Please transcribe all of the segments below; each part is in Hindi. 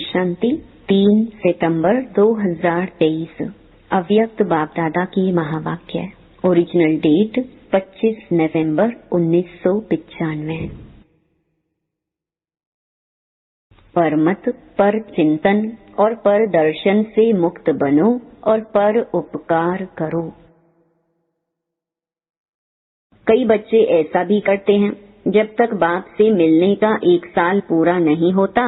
शांति। 3 सितंबर 2023 अव्यक्त बाप दादा की महावाक्य। ओरिजिनल डेट 25 नवंबर 1995। परमत पर चिंतन और पर दर्शन से मुक्त बनो और पर उपकार करो। कई बच्चे ऐसा भी करते हैं, जब तक बाप से मिलने का 1 साल पूरा नहीं होता,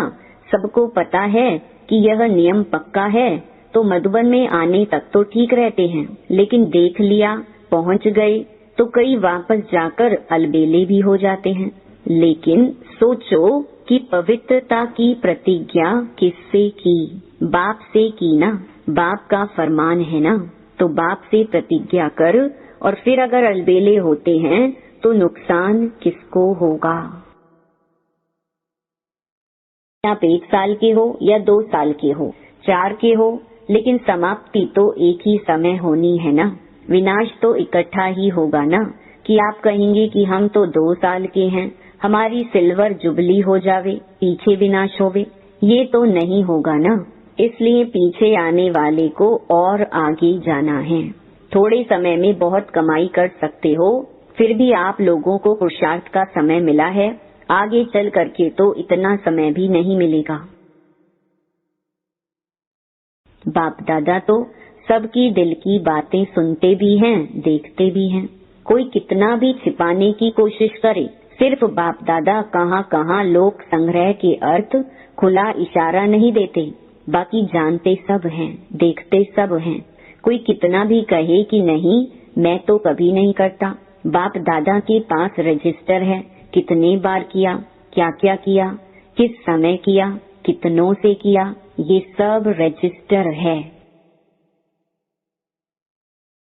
सबको पता है कि यह नियम पक्का है, तो मधुबन में आने तक तो ठीक रहते हैं, लेकिन देख लिया, पहुंच गए तो कई वापस जाकर अलबेले भी हो जाते हैं। लेकिन सोचो कि पवित्रता की प्रतिज्ञा किससे की? बाप से की ना। बाप का फरमान है ना, तो बाप से प्रतिज्ञा कर, और फिर अगर अलबेले होते हैं तो नुकसान किसको होगा? आप 1 साल के हो या 2 साल के हो, 4 के हो, लेकिन समाप्ति तो एक ही समय होनी है ना। विनाश तो इकट्ठा ही होगा ना, कि आप कहेंगे कि हम तो 2 साल के हैं, हमारी सिल्वर जुबली हो जावे, पीछे विनाश होवे। ये तो नहीं होगा ना। इसलिए पीछे आने वाले को और आगे जाना है। थोड़े समय में बहुत कमाई कर सकते हो, फिर भी आप लोगों को पुरुषार्थ का समय मिला है, आगे चल करके तो इतना समय भी नहीं मिलेगा। बाप दादा तो सबकी दिल की बातें सुनते भी हैं, देखते भी हैं। कोई कितना भी छिपाने की कोशिश करे, सिर्फ बाप दादा कहाँ कहाँ लोक संग्रह के अर्थ खुला इशारा नहीं देते, बाकी जानते सब हैं, देखते सब हैं। कोई कितना भी कहे कि नहीं, मैं तो कभी नहीं करता। बाप दादा के पास रजिस्टर है, कितने बार किया, क्या क्या किया, किस समय किया, कितनों से किया, ये सब रजिस्टर है।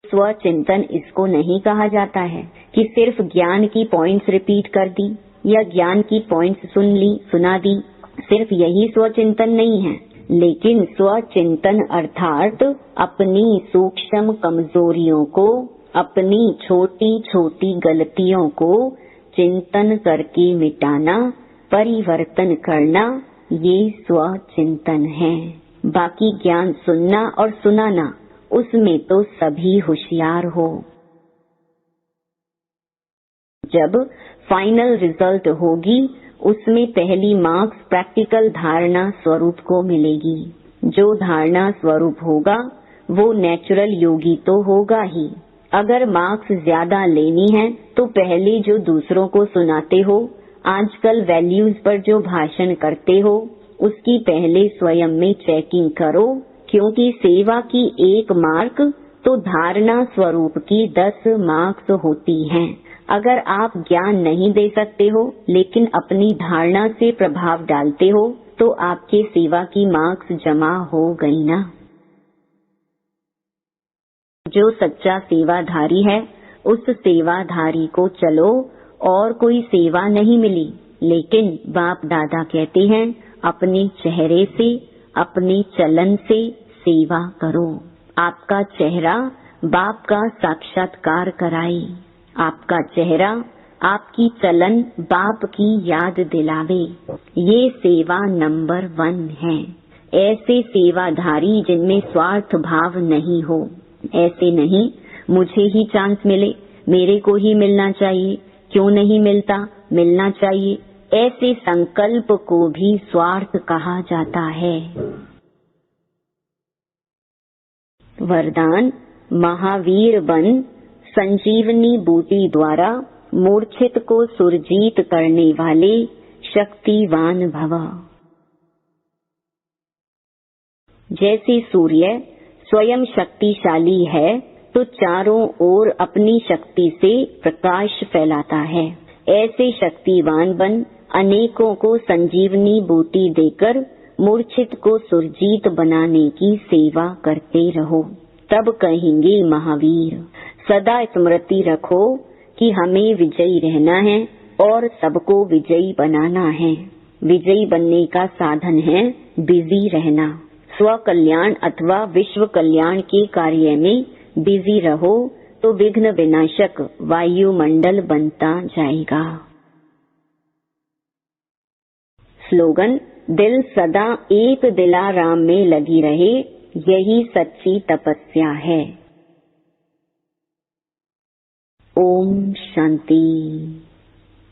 स्वचिंतन इसको नहीं कहा जाता है कि सिर्फ ज्ञान की पॉइंट्स रिपीट कर दी या ज्ञान की पॉइंट्स सुन ली, सुना दी, सिर्फ यही स्वचिंतन नहीं है। लेकिन स्वचिंतन अर्थात अपनी सूक्ष्म कमजोरियों को, अपनी छोटी छोटी गलतियों को चिंतन करके मिटाना, परिवर्तन करना, ये स्वचिंतन है। बाकी ज्ञान सुनना और सुनाना, उसमें तो सभी होशियार हो। जब फाइनल रिजल्ट होगी, उसमें पहली मार्क्स प्रैक्टिकल धारणा स्वरूप को मिलेगी। जो धारणा स्वरूप होगा वो नेचुरल योगी तो होगा ही। अगर मार्क्स ज्यादा लेनी है तो पहले जो दूसरों को सुनाते हो, आजकल वैल्यूज पर जो भाषण करते हो, उसकी पहले स्वयं में चेकिंग करो, क्योंकि सेवा की 1 मार्क तो धारणा स्वरूप की 10 मार्क्स होती हैं। अगर आप ज्ञान नहीं दे सकते हो, लेकिन अपनी धारणा से प्रभाव डालते हो, तो आपके सेवा की मार्क्स जमा हो गई ना। जो सच्चा सेवाधारी है, उस सेवाधारी को चलो और कोई सेवा नहीं मिली, लेकिन बाप दादा कहते हैं अपने चेहरे से, अपने चलन से सेवा करो। आपका चेहरा बाप का साक्षात्कार कराए, आपका चेहरा, आपकी चलन बाप की याद दिलावे। ये सेवा नंबर 1 है। ऐसे सेवाधारी जिनमें स्वार्थ भाव नहीं हो। ऐसे नहीं मुझे ही चांस मिले, मेरे को ही मिलना चाहिए, क्यों नहीं मिलता, मिलना चाहिए, ऐसे संकल्प को भी स्वार्थ कहा जाता है। वरदान महावीर बन संजीवनी बूटी द्वारा मूर्छित को सुरजीत करने वाले शक्तिवान भव। जैसे सूर्य स्वयं शक्तिशाली है, तो चारों ओर अपनी शक्ति से प्रकाश फैलाता है। ऐसे शक्तिवान बन अनेकों को संजीवनी बूटी देकर मूर्छित को सुरजीत बनाने की सेवा करते रहो, तब कहेंगे महावीर। सदा स्मृति रखो कि हमें विजयी रहना है और सबको विजयी बनाना है। विजयी बनने का साधन है बिजी रहना। स्व कल्याण अथवा विश्व कल्याण के कार्य में बिजी रहो तो विघ्न विनाशक वायुमंडल बनता जाएगा। स्लोगन दिल सदा एक दिलाराम में लगी रहे, यही सच्ची तपस्या है। ओम शांति।